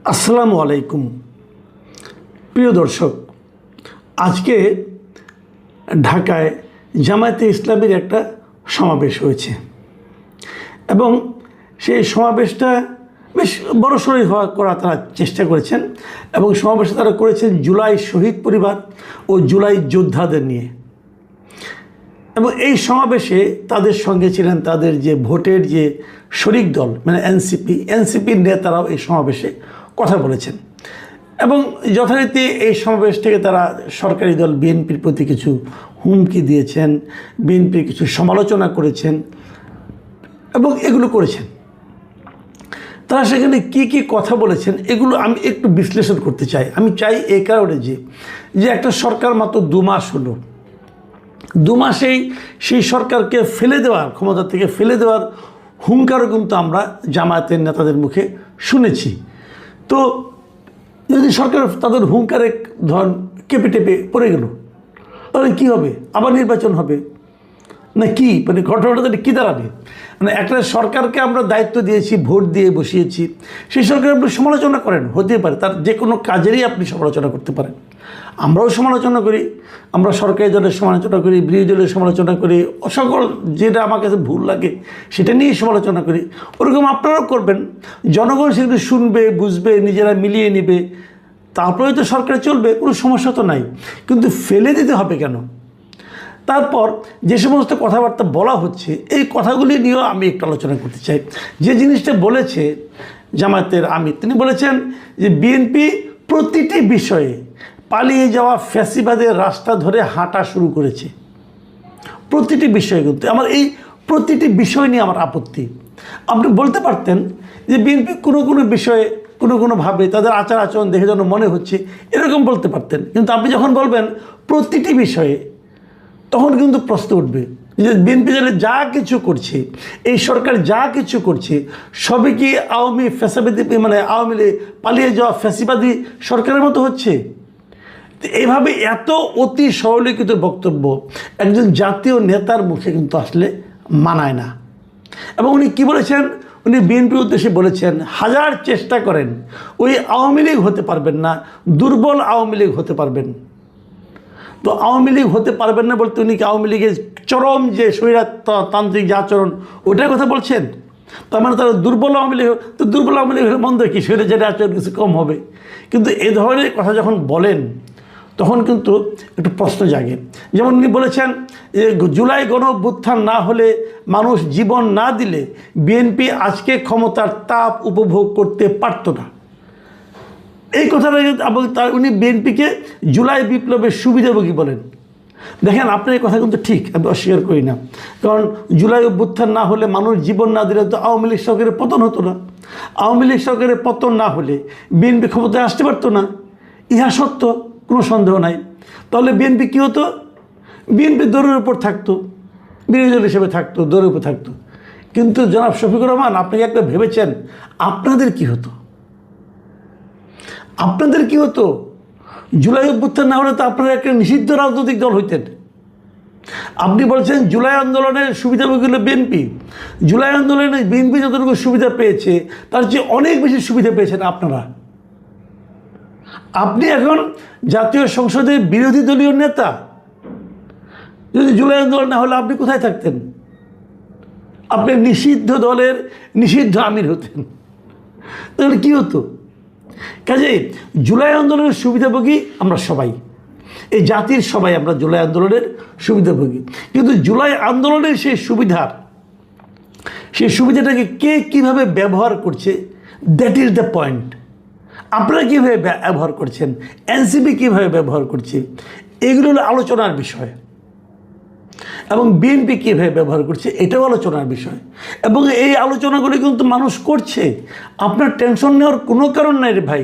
আসসালামু আলাইকুম। প্রিয় দর্শক, আজকে ঢাকায় জামায়াতে ইসলামীর একটা সমাবেশ হয়েছে এবং সেই সমাবেশটা বেশ বড়সড়ই করা তারা চেষ্টা করেছেন এবং সমাবেশে তারা করেছেন জুলাই শহীদ পরিবার ও জুলাই যোদ্ধাদের নিয়ে। এবং এই সমাবেশে তাদের সঙ্গে ছিলেন তাদের যে ভোটের যে শরিক দল মানে এনসিপির নেতারাও এই সমাবেশে কথা বলেছেন এবং যথারীতি এই সমাবেশ থেকে তারা সরকারি দল বিএনপির প্রতি কিছু হুমকি দিয়েছেন, বিএনপির কিছু সমালোচনা করেছেন এবং এগুলো করেছেন। তারা সেখানে কি কি কথা বলেছেন এগুলো আমি একটু বিশ্লেষণ করতে চাই। আমি চাই এই কারণে যে একটা সরকার মাত্র 2 মাস হলো, 2 মাসেই সেই সরকারকে ফেলে দেওয়ার, ক্ষমতা থেকে ফেলে দেওয়ার হুঙ্কারও কিন্তু আমরা জামায়াতের নেতাদের মুখে শুনেছি। তো যদি সরকার তাদের হুঙ্কারে ধরেন কেঁপে টেপে পড়ে গেল, তাহলে কী হবে? আবার নির্বাচন হবে না কি? মানে ঘটনাটা কী দাঁড়াবে? মানে একটা সরকারকে আমরা দায়িত্ব দিয়েছি, ভোট দিয়ে বসিয়েছি, সেই সরকার আপনি সমালোচনা করেন, হতে পারে তার যে কোনো কাজেরই আপনি সমালোচনা করতে পারেন। আমরাও সমালোচনা করি, আমরা সরকারি দলের সমালোচনা করি, বিরোধী দলের সমালোচনা করি, সকল যেটা আমার কাছে ভুল লাগে সেটা নিয়েই সমালোচনা করি। ওরকম আপনারাও করবেন। জনগণ সেগুলো শুনবে, বুঝবে, নিজেরা মিলিয়ে নেবে, তারপরেই তো সরকার চলবে, কোনো সমস্যা তো নাই। কিন্তু ফেলে দিতে হবে কেন? তারপর যে সমস্ত কথাবার্তা বলা হচ্ছে এই কথাগুলি নিয়েও আমি একটু আলোচনা করতে চাই। যে জিনিসটা বলেছে জামায়াতের আমির, তিনি বলেছেন যে বিএনপি প্রতিটি বিষয়ে পালিয়ে যাওয়া ফ্যাসিবাদের রাস্তা ধরে হাঁটা শুরু করেছে। প্রতিটি বিষয়ে কিন্তু আমার এই প্রতিটি বিষয় নিয়ে আমার আপত্তি। আপনি বলতে পারতেন যে বিএনপি কোনো বিষয়ে কোনোভাবে তাদের আচার আচরণ দেখে যেন মনে হচ্ছে, এরকম বলতে পারতেন। কিন্তু আপনি যখন বলবেন প্রতিটি বিষয়ে, তখন কিন্তু প্রশ্ন উঠবে যে বিএনপি যা কিছু করছে, এই সরকার যা কিছু করছে, সবই কি আওয়ামী ফ্যাসিবাদী মানে আওয়ামী পালিয়ে যাওয়া ফ্যাসিবাদী সরকারের মতো হচ্ছে? এইভাবে এত অতি সরলীকৃত বক্তব্য একজন জাতীয় নেতার মুখে কিন্তু আসলে মানায় না। এবং উনি কী বলেছেন? উনি বিএনপির উদ্দেশ্যে বলেছেন, হাজার চেষ্টা করেন ওই আওয়ামী লীগ হতে পারবেন না, দুর্বল আওয়ামী লীগ হতে পারবেন। তো আওয়ামী লীগ হতে পারবেন না বলতে উনি কি আওয়ামী লীগের চরম যে স্বৈরতান্ত্রিক যে আচরণ ওটার কথা বলছেন? তার মানে তারা দুর্বল আওয়ামী লীগ, তো দুর্বল আওয়ামী লীগ হলে মন্দ কি? স্বৈরাচারী আচরণ কিছু কম হবে? কিন্তু এ ধরনের কথা যখন বলেন তখন কিন্তু একটু প্রশ্ন জাগে। যেমন উনি বলেছেন যে জুলাই গণঅভ্যুত্থান না হলে, মানুষ জীবন না দিলে বিএনপি আজকে ক্ষমতার তাপ উপভোগ করতে পারত না। এই কথাটা এবং উনি বিএনপিকে জুলাই বিপ্লবের সুবিধাভোগী বলেন। দেখেন, আপনার এই কথা কিন্তু ঠিক, আমি অস্বীকার করি না। কারণ জুলাই অভ্যুত্থান না হলে, মানুষ জীবন না দিলে তো আওয়ামী লীগ সরকারের পতন হতো না। আওয়ামী লীগ সরকারের পতন না হলে বিএনপি ক্ষমতায় আসতে পারতো না, ইহা সত্য, কোনো সন্দেহ নাই। তাহলে বিএনপি কী হতো? বিএনপি দৌড়ের উপর থাকতো, বিরোধী দল হিসেবে থাকতো, দৌড়ের উপর থাকতো। কিন্তু জনাব শফিকুর রহমান, আপনি একটা ভেবেছেন আপনাদের কি হতো? আপনাদের কি হতো? জুলাই অভ্যুত্থান না হলে তো আপনারা একটা নিষিদ্ধ রাজনৈতিক দল হইতেন। আপনি বলছেন জুলাই আন্দোলনের সুবিধাভোগী হলো বিএনপি। জুলাই আন্দোলনে বিএনপি যতটুকু সুবিধা পেয়েছে তার চেয়ে অনেক বেশি সুবিধা পেয়েছেন আপনারা। আপনি এখন জাতীয় সংসদের বিরোধী দলীয় নেতা। যদি জুলাই আন্দোলন না হলে আপনি কোথায় থাকতেন? আপনি নিষিদ্ধ দলের নিষিদ্ধ আমির হতেন। তাহলে কী হতো? কাজেই জুলাই আন্দোলনের সুবিধাভোগী আমরা সবাই, এই জাতির সবাই আমরা জুলাই আন্দোলনের সুবিধাভোগী। কিন্তু জুলাই আন্দোলনের সেই সুবিধাটাকে কে কীভাবে ব্যবহার করছে, দ্যাট ইজ দ্য পয়েন্ট। আপনারা কীভাবে ব্যবহার করছেন, এনসিপি কীভাবে ব্যবহার করছে, এগুলো হলো আলোচনার বিষয়। এবং বিএনপি কীভাবে ব্যবহার করছে এটাও আলোচনার বিষয়। এবং এই আলোচনাগুলি কিন্তু মানুষ করছে। আপনার টেনশন নেওয়ার কোনো কারণ নাই রে ভাই।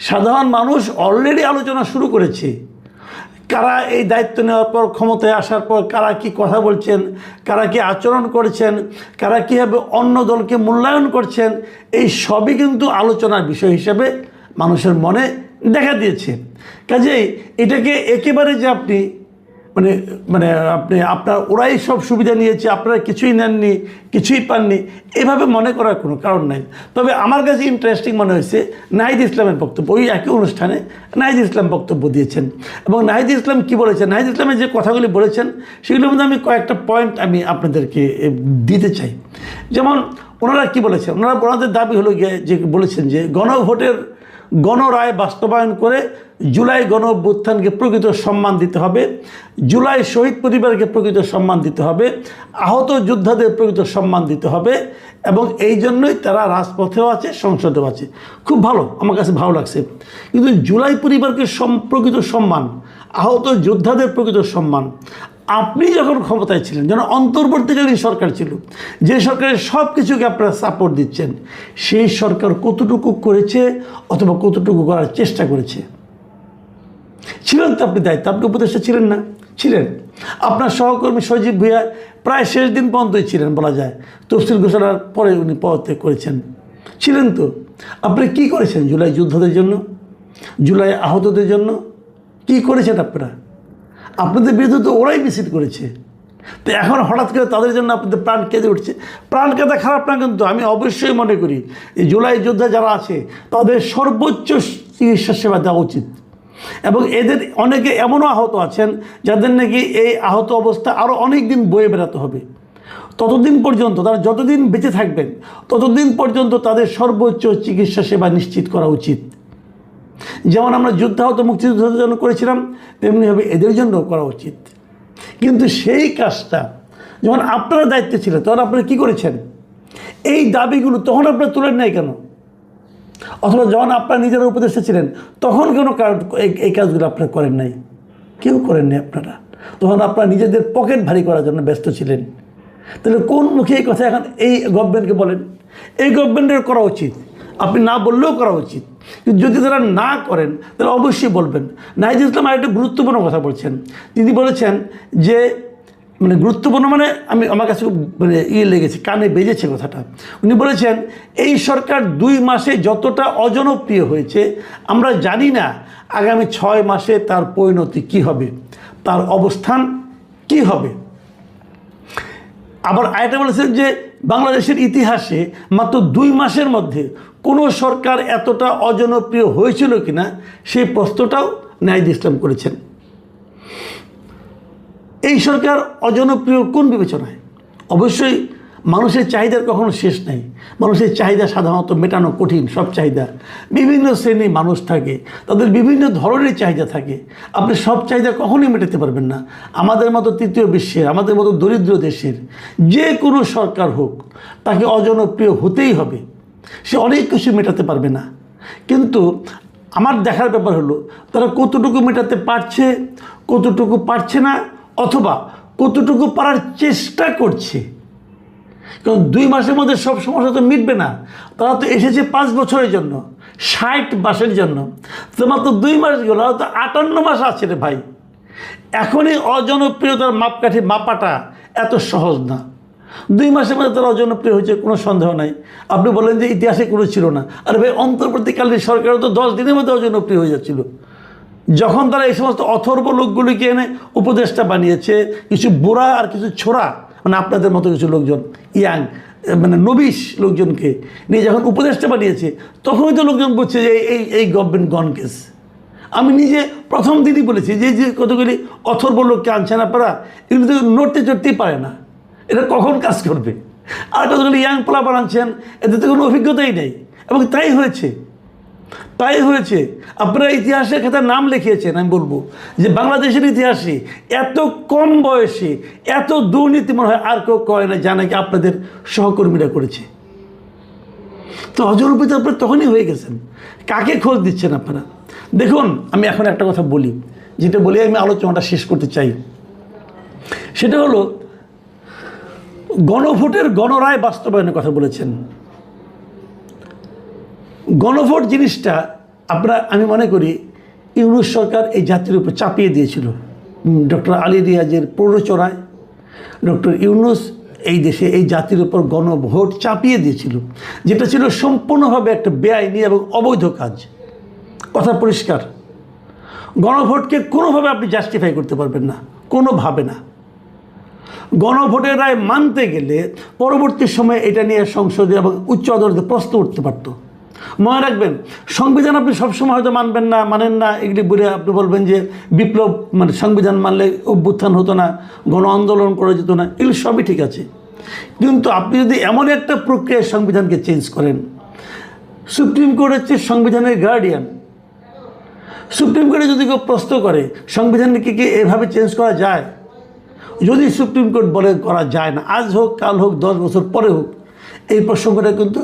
সাধারণ মানুষ অলরেডি আলোচনা শুরু করেছে। কারা এই দায়িত্ব নেওয়ার পর, ক্ষমতায় আসার পর কারা কি কথা বলছেন, কারা কি আচরণ করছেন, কারা কীভাবে অন্য দলকে মূল্যায়ন করছেন, এই সবই কিন্তু আলোচনার বিষয় হিসেবে মানুষের মনে দেখা দিয়েছে। কাজেই এটাকে একেবারে যে আপনি মানে মানে আপনার ওরাই সব সুবিধা নিয়েছে, আপনারা কিছুই নেননি, কিছুই পাননি, এভাবে মনে করার কোনো কারণ নাই। তবে আমার কাছে ইন্টারেস্টিং মনে হয়েছে নাহিদ ইসলামের বক্তব্য। ওই একই অনুষ্ঠানে নাহিদ ইসলাম বক্তব্য দিয়েছেন এবং নাহিদ ইসলাম কী বলেছেন, নাহিদ ইসলামের যে কথাগুলি বলেছেন সেগুলোর মধ্যে আমি কয়েকটা পয়েন্ট আমি আপনাদেরকে দিতে চাই। যেমন ওনারা কি বলেছেন, ওনাদের দাবি হলো গিয়ে যে বলেছেন যে গণভোটের গণরায় বাস্তবায়ন করে জুলাই গণ অভ্যুত্থানকে প্রকৃত সম্মান দিতে হবে, জুলাই শহীদ পরিবারকে প্রকৃত সম্মান দিতে হবে, আহত যোদ্ধাদের প্রকৃত সম্মান দিতে হবে এবং এই জন্যই তারা রাজপথেও আছে, সংসদেও আছে। খুব ভালো, আমার কাছে ভালো লাগছে। কিন্তু জুলাই পরিবারকে প্রকৃত সম্মান, আহত যোদ্ধাদের প্রকৃত সম্মান, আপনি যখন ক্ষমতায় ছিলেন, যখন অন্তর্বর্তীকালীন সরকার ছিল, যে সরকারের সব কিছুকে আপনারা সাপোর্ট দিচ্ছেন, সেই সরকার কতটুকু করেছে অথবা কতটুকু করার চেষ্টা করেছে? ছিলেন তো আপনি দায়িত্ব, আপনি উপদেষ্টা ছিলেন না? ছিলেন। আপনার সহকর্মী সজীব ভুঁইয়া প্রায় শেষ দিন পর্যন্তই ছিলেন বলা যায়, তফসিল ঘোষণার পরে উনি পদত্যাগ করেছেন। ছিলেন তো? আপনি কি করেছেন জুলাই যোদ্ধাদের জন্য, জুলাই আহতদের জন্য? কি করেছেন আপনারা? আপনাদের বিরুদ্ধে তো ওরাই মিছিল করেছে। তো এখন হঠাৎ করে তাদের জন্য আপনাদের প্রাণ কেঁদে উঠছে। প্রাণ কেঁদে খারাপ না, কিন্তু আমি অবশ্যই মনে করি এই জুলাই যোদ্ধা যারা আছে তাদের সর্বোচ্চ চিকিৎসা সেবা দেওয়া উচিত। এবং এদের অনেকে এমনও আহত আছেন যাদের নাকি এই আহত অবস্থা আরও অনেক দিন বয়ে বেড়াতে হবে। ততদিন পর্যন্ত তারা যতদিন বেঁচে থাকবেন ততদিন পর্যন্ত তাদের সর্বোচ্চ চিকিৎসা সেবা নিশ্চিত করা উচিত। যেমন আমরা যুদ্ধাহত মুক্তিযোদ্ধাদের জন্য করেছিলাম, তেমনিভাবে এদের জন্য করা উচিত। কিন্তু সেই কাজটা যখন আপনারা দায়িত্বে ছিলেন তখন আপনারা কী করেছেন? এই দাবিগুলো তখন আপনারা তুলেন নাই কেন? অথবা যখন আপনারা নিজেরা উপদেষ্টা ছিলেন তখন কেন এই কাজগুলো আপনারা করেন নাই? কেউ করেন নাই আপনারা। তখন আপনারা নিজেদের পকেট ভারী করার জন্য ব্যস্ত ছিলেন। তাহলে কোন মুখে এই কথা এখন এই গভর্নমেন্টকে বলেন? এই গভর্নমেন্টের করা উচিত, আপনি না বললেও করা উচিত। কিন্তু যদি তারা না করেন তাহলে অবশ্যই বলবেন। নাহিদ ইসলাম আরেকটা গুরুত্বপূর্ণ কথা বলছেন। তিনি বলেছেন যে মানে গুরুত্বপূর্ণ মানে আমার কাছে মানে লেগেছে, কানে বেজেছে কথাটা। উনি বলেছেন এই সরকার 2 মাসে যতটা অজনপ্রিয় হয়েছে আমরা জানি না আগামী 6 মাসে তার পরিণতি কী হবে, তার অবস্থান কি হবে। আবার আরেকটা বলেছেন যে বাংলাদেশের ইতিহাসে মাত্র 2 মাসের মধ্যে কোনো সরকার এতটা অজনপ্রিয় হয়েছিল কিনা সেই প্রশ্নটাও নাহিদ ইসলাম করেছেন। এই সরকার অজনপ্রিয় কোন বিবেচনায়? অবশ্যই মানুষের চাহিদার কখনো শেষ নাই। মানুষের চাহিদা সাধারণত মেটানো কঠিন। সব চাহিদা, বিভিন্ন শ্রেণীর মানুষ থাকে, তাদের বিভিন্ন ধরনের চাহিদা থাকে। আপনি সব চাহিদা কখনোই মেটাতে পারবেন না। আমাদের মতো তৃতীয় বিশ্বের, আমাদের মতো দরিদ্র দেশের যে কোনো সরকার হোক তাকে অজনপ্রিয় হতেই হবে। সে অনেক কিছু মেটাতে পারবে না। কিন্তু আমার দেখার ব্যাপার হলো তারা কতটুকু মেটাতে পারছে, কতটুকু পারছে না, অথবা কতটুকু পারার চেষ্টা করছে। কারণ 2 মাসের মধ্যে সব সমস্যা তো মিটবে না। তারা তো এসেছে 5 বছরের জন্য, 60 মাসের জন্য। তোমার তো 2 মাস গেল, তো 58 মাস আছে রে ভাই। এখনই অজনপ্রিয়তার মাপকাঠি মাপাটা এত সহজ না। 2 মাসের মধ্যে তারা অজনপ্রিয় হয়েছে কোনো সন্দেহ নাই। আপনি বলেন যে ইতিহাসে কোনো ছিল না, আর ভাই অন্তর্বর্তীকালীন সরকারও তো 10 দিনের মধ্যে অজনপ্রিয় হয়ে যাচ্ছিল। যখন তারা এই সমস্ত অথর্ব লোকগুলিকে এনে উপদেষ্টা বানিয়েছে, কিছু বুড়া আর কিছু ছোড়া, মানে আপনাদের মতো কিছু লোকজন, ইয়াং মানে নবিশ লোকজনকে নিয়ে যখন উপদেষ্টা বানিয়েছে, তখনই তো লোকজন বলছে যে এই গভর্নমেন্ট গন কেস। আমি নিজে প্রথম দিনই বলেছি যে কতগুলি অথর্ব লোককে আনছেন আপনারা, এগুলো তো নড়তে চড়তেই পারে না, এটা কখন কাজ করবে। আর কতগুলি ইয়াং পোলা বানাচ্ছেন, এতে তো কোনো অভিজ্ঞতাই নেই। এবং তাই হয়েছে। আপনারা ইতিহাসের খাতায় নাম লিখিয়েছেন। আমি বলবো যে বাংলাদেশের ইতিহাসে এত কম বয়সে এত দুর্নীতি মনে হয় আর কেউ করে না, যা নাকি আপনাদের সহকর্মীরা করেছে। তো অজনপ্রিয় আপনারা তখনই হয়ে গেছেন। কাকে খোঁজ দিচ্ছেন আপনারা? দেখুন, আমি এখন একটা কথা বলি, যেটা বলে আমি আলোচনাটা শেষ করতে চাই। সেটা হলো গণভোটের গণরায় বাস্তবায়নের কথা বলেছেন। গণভোট জিনিসটা আমি মনে করি ইউনূস সরকার এই জাতির উপর চাপিয়ে দিয়েছিল। ডক্টর আলী রিয়াজের প্ররোচনায় ডক্টর ইউনূস এই দেশে এই জাতির উপর গণভোট চাপিয়ে দিয়েছিল, যেটা ছিল সম্পূর্ণভাবে একটা বেআইনি এবং অবৈধ কাজ। কথা পরিষ্কার। গণভোটকে কোনোভাবে আপনি জাস্টিফাই করতে পারবেন না, কোনোভাবে না। গণভোটের রায় মানতে গেলে পরবর্তী সময়ে এটা নিয়ে সংসদে এবং উচ্চ আদালতে প্রশ্ন উঠতে পারত। মনে রাখবেন, সংবিধান আপনি সবসময় হয়তো মানবেন না, মানেন না, এগুলি বলে আপনি বলবেন যে বিপ্লব মানে সংবিধান মানলে অভ্যুত্থান হতো না, গণ আন্দোলন করা যেত না, এগুলি সবই ঠিক আছে। কিন্তু আপনি যদি এমন একটা প্রক্রিয়ায় সংবিধানকে চেঞ্জ করেন, সুপ্রিম কোর্ট হচ্ছে সংবিধানের গার্ডিয়ান, সুপ্রিম কোর্টে যদি কেউ প্রশ্ন করে সংবিধানকে কি এভাবে চেঞ্জ করা যায়, যদি সুপ্রিম কোর্ট বলে করা যায় না, আজ হোক কাল হোক 10 বছর পরে হোক, এই প্রসঙ্গটা কিন্তু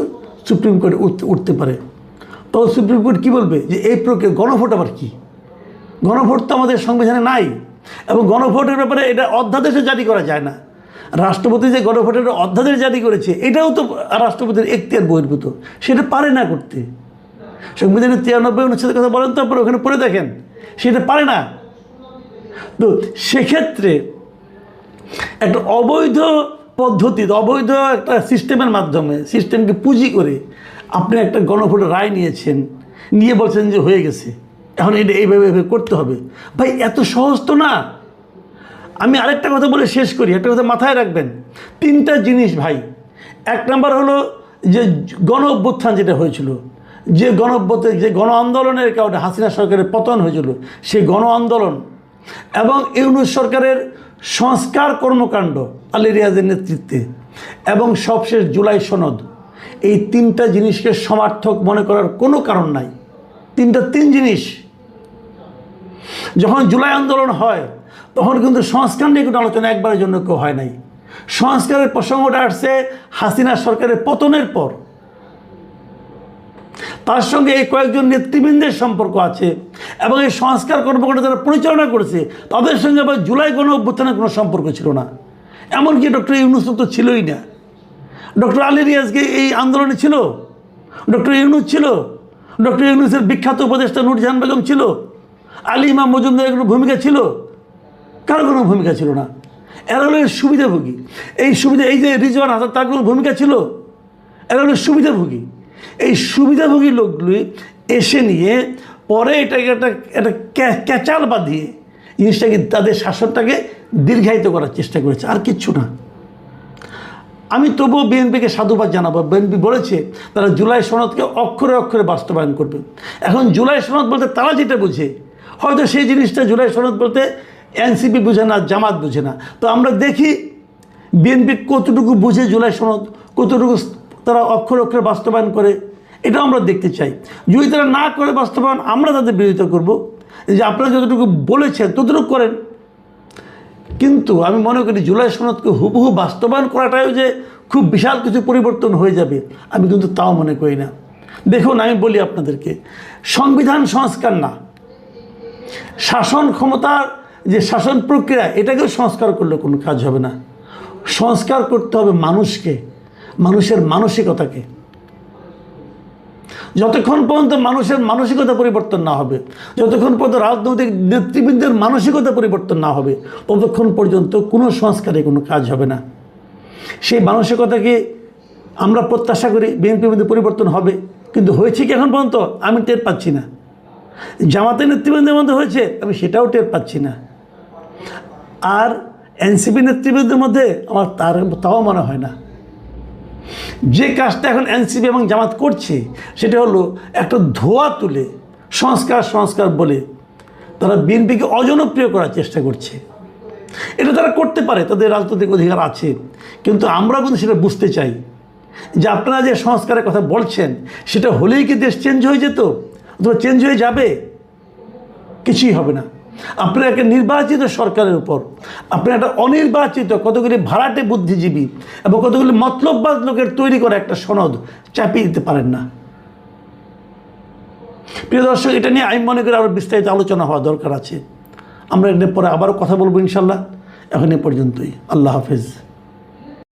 সুপ্রিম কোর্টে উঠতে পারে। তখন সুপ্রিম কোর্ট কী বলবে যে এই প্রক্রিয়া গণভোট আবার কি? গণভোট তো আমাদের সংবিধানে নাই, এবং গণভোটের ব্যাপারে এটা অধ্যাদেশে জারি করা যায় না। রাষ্ট্রপতি যে গণভোটের অধ্যাদেশ জারি করেছে এটাও তো রাষ্ট্রপতির এখতিয়ার বহির্ভূত, সেটা পারে না করতে। সংবিধানের 93 অনুচ্ছেদের কথা বলেন, তারপরে ওখানে পড়ে দেখেন, সেটা পারে না। তো সেক্ষেত্রে একটা অবৈধ পদ্ধতি, অবৈধ একটা সিস্টেমের মাধ্যমে, সিস্টেমকে পুঁজি করে আপনি একটা গণভোটের রায় নিয়েছেন, নিয়ে বলছেন যে হয়ে গেছে, এখন এটা এইভাবে করতে হবে। ভাই এত সহজ তো না। আমি আরেকটা কথা বলে শেষ করি, একটা কথা মাথায় রাখবেন, 3টা জিনিস ভাই। 1 নম্বর হলো যে গণ অভ্যুত্থান যেটা হয়েছিল, যে গণ আন্দোলনের কারণে হাসিনা সরকারের পতন হয়েছিল, সেই গণ আন্দোলন এবং ইউনূস সরকারের সংস্কার কর্মকাণ্ড আলী রিয়াজের নেতৃত্বে, এবং সবশেষ জুলাই সনদ, এই 3টা জিনিসকে সমার্থক মনে করার কোনো কারণ নাই। 3 জিনিস। যখন জুলাই আন্দোলন হয় তখন কিন্তু সংস্কার নিয়ে কোনো আলোচনা একবারের জন্য কেউ হয় নাই। সংস্কারের প্রসঙ্গটা আসছে হাসিনা সরকারের পতনের পর। তার সঙ্গে এই কয়েকজন নেতৃবৃন্দের সম্পর্ক আছে, এবং এই সংস্কার কর্মকাণ্ড যারা পরিচালনা করেছে তাদের সঙ্গে আবার জুলাই গণ অভ্যুত্থানের কোনো সম্পর্ক ছিল না। এমনকি ডক্টর ইউনূস তো ছিলই না। ডক্টর আলী রিয়াজকে এই আন্দোলনে ছিল, ডক্টর ইউনূস ছিল, ডক্টর ইউনূসের বিখ্যাত উপদেষ্টা নূরজাহান বেগম ছিল, আলী ইমাম মজুমদারের কোনো ভূমিকা ছিল? কারো কোনো ভূমিকা ছিল না। এরা হলো সুবিধাভোগী। এই যে রিজওয়ান হাসান, তার কোনো ভূমিকা ছিল? এরা হলো সুবিধাভোগী। এই সুবিধাভোগী লোকগুলি এসে নিয়ে পরে এটাকে একটা ক্যাচাল বাঁধিয়ে জিনিসটাকে, তাদের শাসনটাকে দীর্ঘায়িত করার চেষ্টা করেছে, আর কিচ্ছু না। আমি তবুও বিএনপিকে সাধুবাদ জানাবো। বিএনপি বলেছে তারা জুলাই সনদকে অক্ষরে অক্ষরে বাস্তবায়ন করবে। এখন জুলাই সনদ বলতে তারা যেটা বুঝে, হয়তো সেই জিনিসটা জুলাই সনদ বলতে এনসিপি বুঝে না, জামাত বুঝে না। তো আমরা দেখি বিএনপি কতটুকু বুঝে জুলাই সনদ, কতটুকু তারা অক্ষরে অক্ষরে বাস্তবায়ন করে, এটাও আমরা দেখতে চাই। যদি তারা না করে বাস্তবায়ন, আমরা তাদের বিরোধিতা করব যে আপনারা যতটুকু বলেছেন ততটুকু করেন। কিন্তু আমি মনে করি জুলাই সনদকে হুবহু বাস্তবায়ন করাটাও যে খুব বিশাল কিছু পরিবর্তন হয়ে যাবে, আমি কিন্তু তাও মনে করি না। দেখুন, আমি বলি আপনাদেরকে, সংবিধান সংস্কার না, শাসন ক্ষমতার যে শাসন প্রক্রিয়া, এটাকেও সংস্কার করলে কোনো কাজ হবে না। সংস্কার করতে হবে মানুষকে, মানুষের মানসিকতাকে। যতক্ষণ পর্যন্ত মানুষের মানসিকতা পরিবর্তন না হবে, যতক্ষণ পর্যন্ত রাজনৈতিক নেতৃবৃন্দের মানসিকতা পরিবর্তন না হবে, ততক্ষণ পর্যন্ত কোনো সংস্কারে কোনো কাজ হবে না। সেই মানসিকতাকে আমরা প্রত্যাশা করি বিএনপির মধ্যে পরিবর্তন হবে, কিন্তু হয়েছে কি এখন পর্যন্ত? আমি টের পাচ্ছি না। জামাতের নেতৃবৃন্দের মধ্যে হয়েছে, আমি সেটাও টের পাচ্ছি না। আর এনসিপি নেতৃবৃন্দের মধ্যে আমার তাও মনে হয় না। যে কাজটা এখন এনসিপি এবং জামাত করছে সেটা হলো একটা ধোয়া তুলে সংস্কার বলে তারা বিএনপিকে অজনপ্রিয় করার চেষ্টা করছে। এটা তারা করতে পারে, তাদের রাজনৈতিক অধিকার আছে, কিন্তু আমরা কিন্তু সেটা বুঝতে চাই যে আপনারা যে সংস্কারের কথা বলছেন সেটা হলেই কি দেশ চেঞ্জ হয়ে যেত অথবা চেঞ্জ হয়ে যাবে? কিছুই হবে না। আপনার একটা নির্বাচিত সরকারের উপর আপনার একটা অনির্বাচিত কতগুলি ভাড়াটে বুদ্ধিজীবী এবং কতগুলি মতলববাজ লোকের তৈরি করা একটা সনদ চাপিয়ে দিতে পারেন না। প্রিয় দর্শক, এটা নিয়ে আমি মনে করি আরও বিস্তারিত আলোচনা হওয়া দরকার আছে। আমরা এর পরে আবারও কথা বলবো ইনশাল্লাহ। এখন এ পর্যন্তই। আল্লাহ হাফেজ।